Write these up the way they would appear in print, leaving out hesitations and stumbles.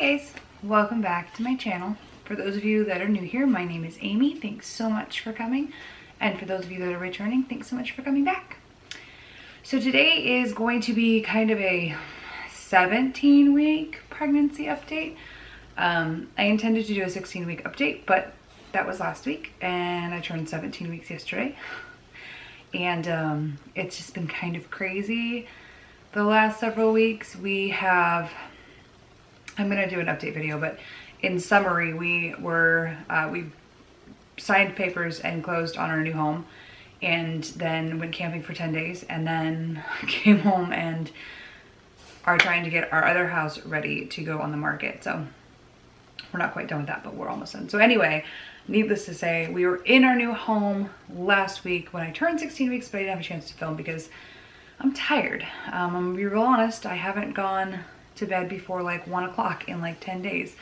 guys, welcome back to my channel. For those of you that are new here, my name is Amy. Thanks so much for coming. And for those of you that are returning, thanks so much for coming back. So today is going to be kind of a 17-week pregnancy update. I intended to do a 16-week update, but that was last week and I turned 17 weeks yesterday. And it's just been kind of crazy the last several weeks. I'm gonna do an update video, but in summary, we signed papers and closed on our new home, and then went camping for 10 days, and then came home and are trying to get our other house ready to go on the market. So we're not quite done with that, but we're almost done. So anyway, needless to say, we were in our new home last week when I turned 16 weeks, but I didn't have a chance to film because I'm tired. I'm gonna be real honest, I haven't gone to bed before like 1 o'clock in like 10 days.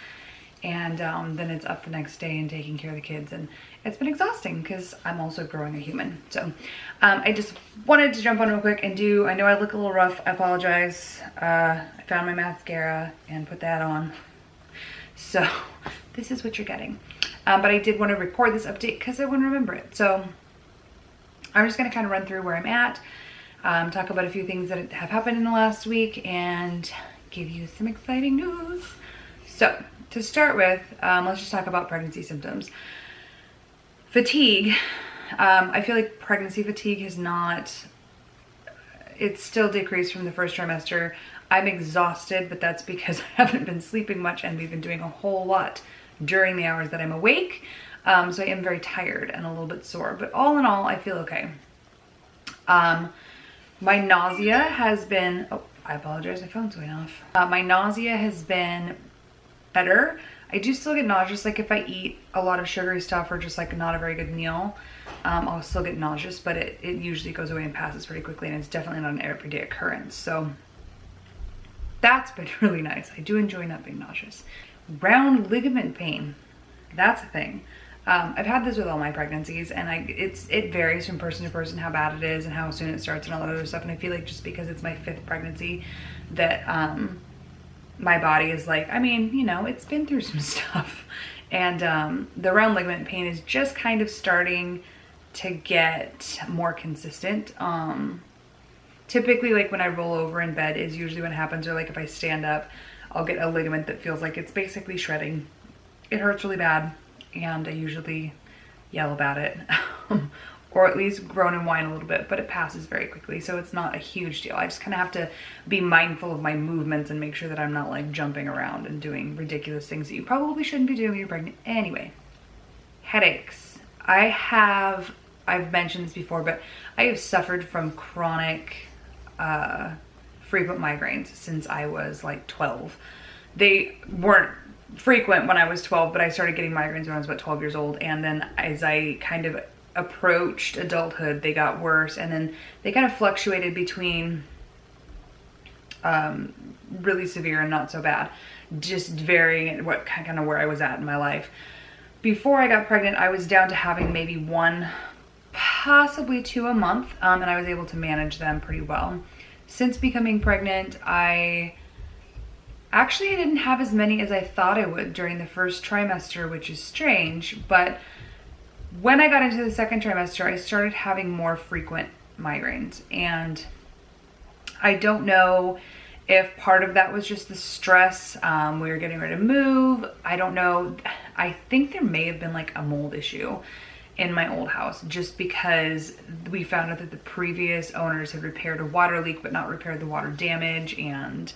And then it's up the next day and taking care of the kids, and it's been exhausting because I'm also growing a human. So I just wanted to jump on real quick and I know I look a little rough, I apologize. I found my mascara and put that on. So this is what you're getting. But I did want to record this update because I want to remember it. So I'm just going to kind of run through where I'm at, talk about a few things that have happened in the last week, and give you some exciting news. So to start with, let's just talk about pregnancy symptoms. Fatigue. I feel like pregnancy fatigue it's still decreased from the first trimester. I'm exhausted, but that's because I haven't been sleeping much and we've been doing a whole lot during the hours that I'm awake. So I am very tired and a little bit sore, but all in all, I feel okay. My nausea has been, oh, I apologize, my phone's going off. My nausea has been better. I do still get nauseous, like if I eat a lot of sugary stuff or just like not a very good meal, I'll still get nauseous, but it usually goes away and passes pretty quickly, and it's definitely not an everyday occurrence. So that's been really nice. I do enjoy not being nauseous. Round ligament pain, that's a thing. I've had this with all my pregnancies, and it varies from person to person how bad it is and how soon it starts and all that other stuff. And I feel like just because it's my 5th pregnancy that my body is like, I mean, you know, it's been through some stuff. And the round ligament pain is just kind of starting to get more consistent. Typically, like when I roll over in bed is usually when it happens, or like if I stand up, I'll get a ligament that feels like it's basically shredding. It hurts really bad, and I usually yell about it, or at least groan and whine a little bit, but it passes very quickly, so it's not a huge deal. I just kind of have to be mindful of my movements and make sure that I'm not like jumping around and doing ridiculous things that you probably shouldn't be doing when you're pregnant. Anyway, headaches. I've mentioned this before, but I have suffered from chronic, frequent migraines since I was like 12. They weren't frequent when I was 12, but I started getting migraines when I was about 12 years old. And then as I kind of approached adulthood, they got worse, and then they kind of fluctuated between really severe and not so bad, just varying at what kind of where I was at in my life. Before I got pregnant, I was down to having maybe 1, possibly 2 a month, and I was able to manage them pretty well. Since becoming pregnant, I didn't have as many as I thought I would during the first trimester, which is strange, but when I got into the second trimester, I started having more frequent migraines, and I don't know if part of that was just the stress. We were getting ready to move. I don't know. I think there may have been like a mold issue in my old house, just because we found out that the previous owners had repaired a water leak but not repaired the water damage. And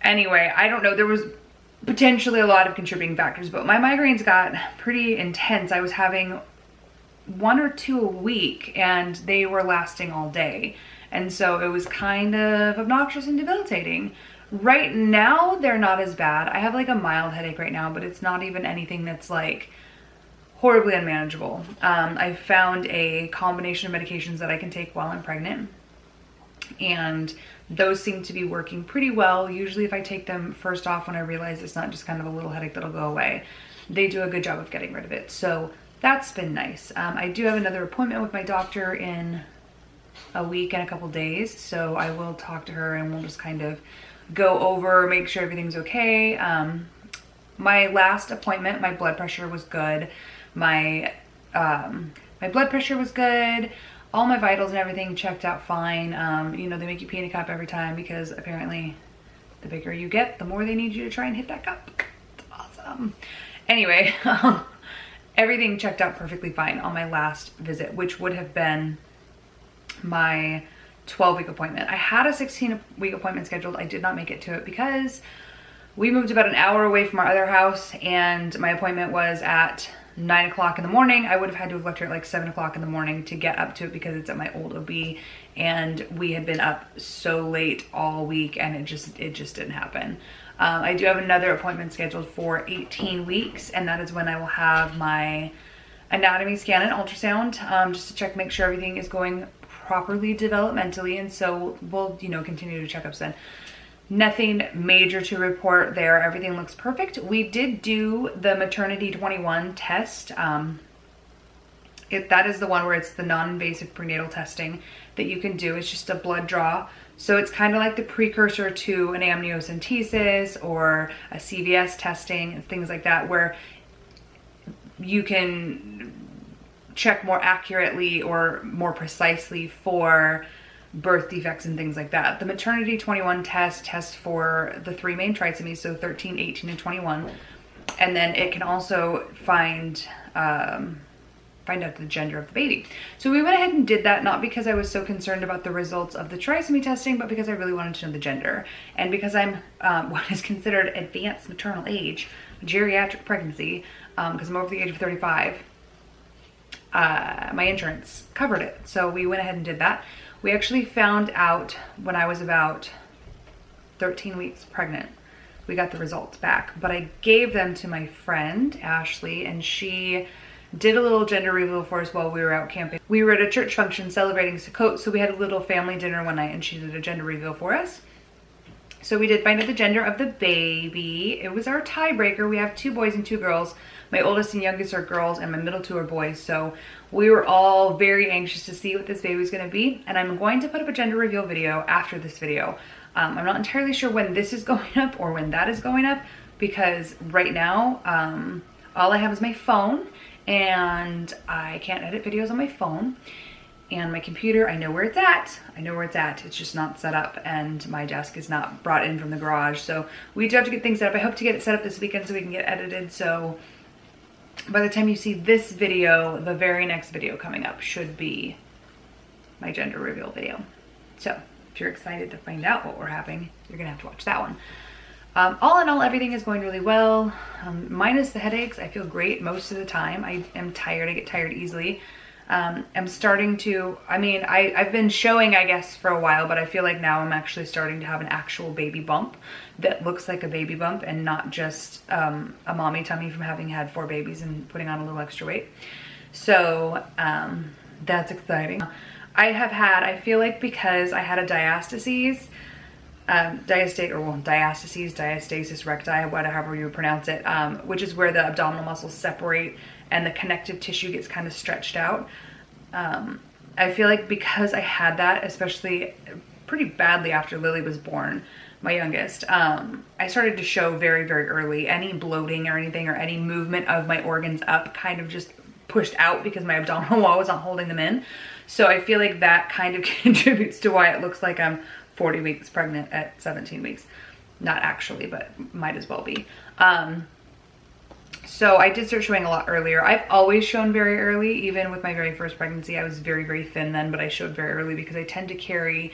anyway, I don't know. There was potentially a lot of contributing factors, but my migraines got pretty intense. I was having 1 or 2 a week, and they were lasting all day. And so it was kind of obnoxious and debilitating. Right now, they're not as bad. I have like a mild headache right now, but it's not even anything that's like horribly unmanageable. I found a combination of medications that I can take while I'm pregnant, and those seem to be working pretty well. Usually if I take them first off when I realize it's not just kind of a little headache that'll go away, they do a good job of getting rid of it. So that's been nice. I do have another appointment with my doctor in a week and a couple days, so I will talk to her and we'll just kind of go over, make sure everything's okay. My last appointment, my blood pressure was good. My blood pressure was good. All my vitals and everything checked out fine. You know, they make you pee in a cup every time because apparently the bigger you get, the more they need you to try and hit that cup. It's awesome. Anyway, everything checked out perfectly fine on my last visit, which would have been my 12-week appointment. I had a 16-week appointment scheduled. I did not make it to it because we moved about an hour away from our other house, and my appointment was at 9 o'clock in the morning. I would have had to have left here at like 7 o'clock in the morning to get up to it because it's at my old OB, and we had been up so late all week, and it just didn't happen. I do have another appointment scheduled for 18 weeks, and that is when I will have my anatomy scan and ultrasound, just to check, make sure everything is going properly developmentally, and so we'll, you know, continue to checkups then. Nothing major to report there. Everything looks perfect. We did do the maternity 21 test. That is the one where it's the non-invasive prenatal testing that you can do. It's just a blood draw. So it's kind of like the precursor to an amniocentesis or a CVS testing and things like that, where you can check more accurately or more precisely for birth defects and things like that. The maternity 21 test tests for the 3 main trisomies, so 13, 18, and 21. And then it can also find out the gender of the baby. So we went ahead and did that, not because I was so concerned about the results of the trisomy testing, but because I really wanted to know the gender. And because I'm what is considered advanced maternal age, geriatric pregnancy, because I'm over the age of 35, my insurance covered it. So we went ahead and did that. We actually found out when I was about 13 weeks pregnant. We got the results back, but I gave them to my friend, Ashley, and she did a little gender reveal for us while we were out camping. We were at a church function celebrating Sukkot, so we had a little family dinner one night, and she did a gender reveal for us. So we did find out the gender of the baby. It was our tiebreaker. We have 2 boys and 2 girls. My oldest and youngest are girls, and my middle 2 are boys. So we were all very anxious to see what this baby was going to be. And I'm going to put up a gender reveal video after this video. I'm not entirely sure when this is going up or when that is going up, because right now, all I have is my phone, and I can't edit videos on my phone. And my computer, I know where it's at. I know where it's at. It's just not set up, and my desk is not brought in from the garage. So we do have to get things set up. I hope to get it set up this weekend so we can get edited. So by the time you see this video, the very next video coming up should be my gender reveal video. So if you're excited to find out what we're having, you're gonna have to watch that one. All in all, everything is going really well. Minus the headaches, I feel great most of the time. I am tired, I get tired easily. I'm starting to, I mean, I've been showing, I guess, for a while, but I feel like now I'm actually starting to have an actual baby bump that looks like a baby bump and not just a mommy tummy from having had 4 babies and putting on a little extra weight. So that's exciting. I feel like because I had a diastasis, diastasis recti, whatever you pronounce it, which is where the abdominal muscles separate and the connective tissue gets kind of stretched out. I feel like because I had that, especially pretty badly after Lily was born, my youngest, I started to show very, very early. Any bloating or anything or any movement of my organs up kind of just pushed out because my abdominal wall was not holding them in. So I feel like that kind of contributes to why it looks like I'm 40 weeks pregnant at 17 weeks. Not actually, but might as well be. So I did start showing a lot earlier. I've always shown very early. Even with my very first pregnancy, I was very, very thin then, but I showed very early because I tend to carry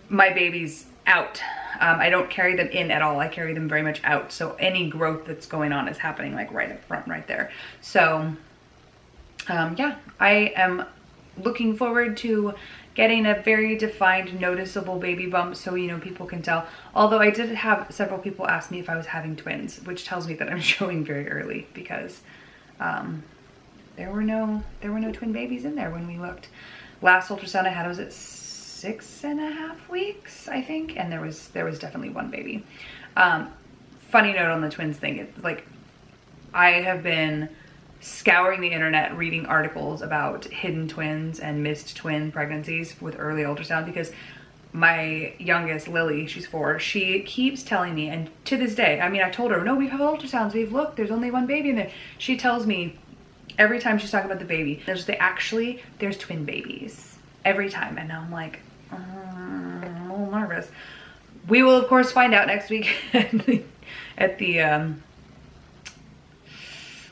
my babies out. I don't carry them in at all. I carry them very much out. So any growth that's going on is happening like right up front, right there. So yeah, I am looking forward to getting a very defined, noticeable baby bump so, you know, people can tell. Although I did have several people ask me if I was having twins, which tells me that I'm showing very early because there were no twin babies in there when we looked. Last ultrasound I had was at 6.5 weeks, I think, and there was definitely one baby. Funny note on the twins thing, it's like I have been scouring the internet reading articles about hidden twins and missed twin pregnancies with early ultrasound because my youngest, Lily, she's 4, she keeps telling me, and to this day, I mean, I told her, no, we have ultrasounds, we've looked, there's only one baby in there. She tells me every time she's talking about the baby, there's twin babies every time. And now I'm like, I'm a little nervous. We will of course find out next week at the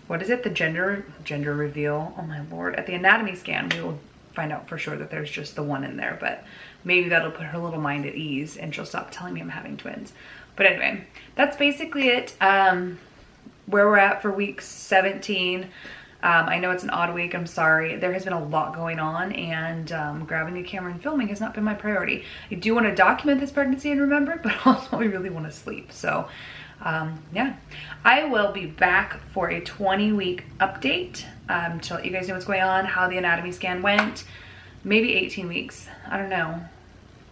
what is it? The gender reveal. Oh my Lord. At the anatomy scan, we will find out for sure that there's just the one in there, but maybe that'll put her little mind at ease and she'll stop telling me I'm having twins. But anyway, that's basically it. Where we're at for week 17. I know it's an odd week, I'm sorry. There has been a lot going on, and grabbing a camera and filming has not been my priority. I do want to document this pregnancy and remember it, but also I really want to sleep. So yeah, I will be back for a 20-week update to let you guys know what's going on, how the anatomy scan went. Maybe 18 weeks. I don't know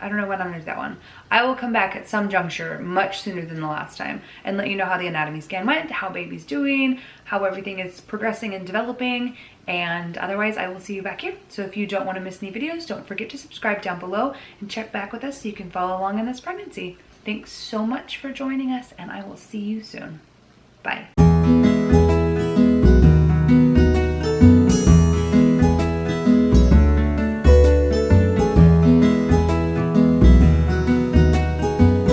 when I'm gonna do that one. I will come back at some juncture much sooner than the last time and let you know how the anatomy scan went, how baby's doing, how everything is progressing and developing, and otherwise I will see you back here. So if you don't want to miss any videos, don't forget to subscribe down below and check back with us so you can follow along in this pregnancy. Thanks so much for joining us, and I will see you soon. Bye.